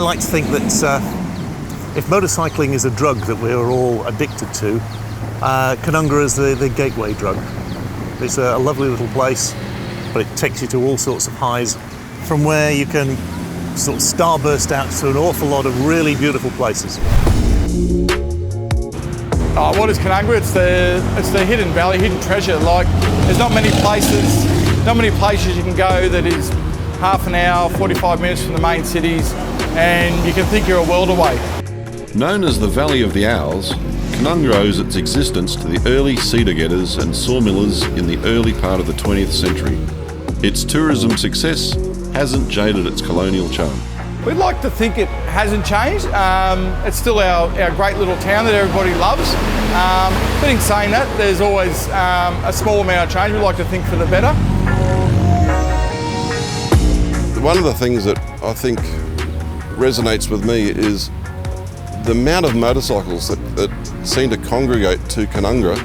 I like to think that if motorcycling is a drug that we're all addicted to, Canungra is the gateway drug. It's a lovely little place, but it takes you to all sorts of highs, from where you can sort of starburst out to an awful lot of really beautiful places. What is Canungra? It's the hidden valley, hidden treasure. Like, there's not many places you can go that is half an hour, 45 minutes from the main cities, and you can think you're a world away. Known as the Valley of the Owls, Canungra owes its existence to the early cedar getters and sawmillers in the early part of the 20th century. Its tourism success hasn't jaded its colonial charm. We'd like to think it hasn't changed. It's still our great little town that everybody loves. But in saying that, there's always a small amount of change. We'd like to think for the better. One of the things that I think resonates with me is the amount of motorcycles that seem to congregate to Canungra.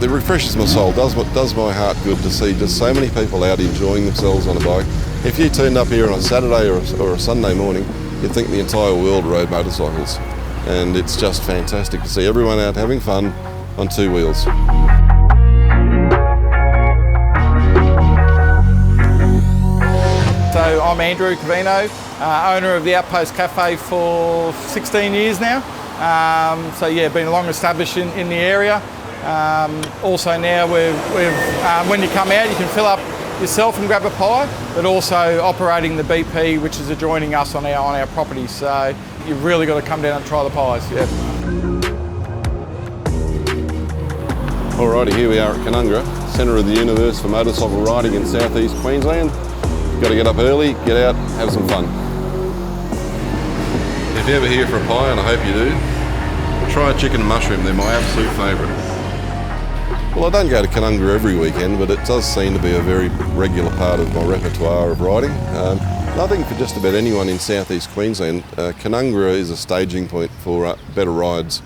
It refreshes my soul, does my heart good to see just so many people out enjoying themselves on a bike. If you turned up here on a Saturday or a Sunday morning, you'd think the entire world rode motorcycles. And it's just fantastic to see everyone out having fun on two wheels. So I'm Andrew Cavino, owner of the Outpost Cafe for 16 years now. So yeah, been long established in the area. Also now when you come out, you can fill up yourself and grab a pie, but also operating the BP, which is adjoining us on our property. So you've really got to come down and try the pies. Yeah. Alrighty, here we are at Canungra, centre of the universe for motorcycle riding in southeast Queensland. You've got to get up early, get out, have some fun. If you're ever here for a pie, and I hope you do, try a chicken and mushroom. They're my absolute favourite. Well, I don't go to Canungra every weekend, but it does seem to be a very regular part of my repertoire of riding. I think for just about anyone in southeast Queensland, Canungra is a staging point for better rides.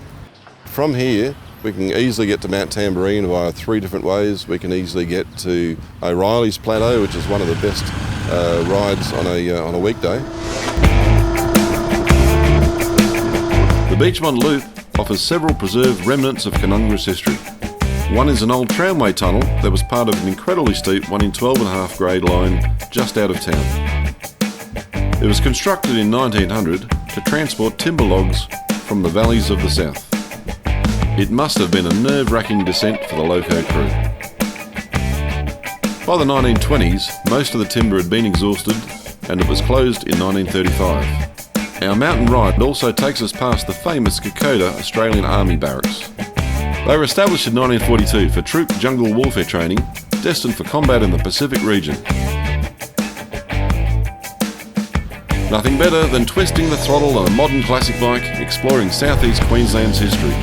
From here, we can easily get to Mount Tamborine via 3 different ways. We can easily get to O'Reilly's Plateau, which is one of the best rides on a weekday. The Beechmon Loop offers several preserved remnants of Canungra's history. One is an old tramway tunnel that was part of an incredibly steep 1 in 12.5 grade line just out of town. It was constructed in 1900 to transport timber logs from the valleys of the south. It must have been a nerve-wracking descent for the loco crew. By the 1920s, most of the timber had been exhausted and it was closed in 1935. Our mountain ride also takes us past the famous Kokoda Australian Army barracks. They were established in 1942 for troop jungle warfare training, destined for combat in the Pacific region. Nothing better than twisting the throttle on a modern classic bike, exploring southeast Queensland's history.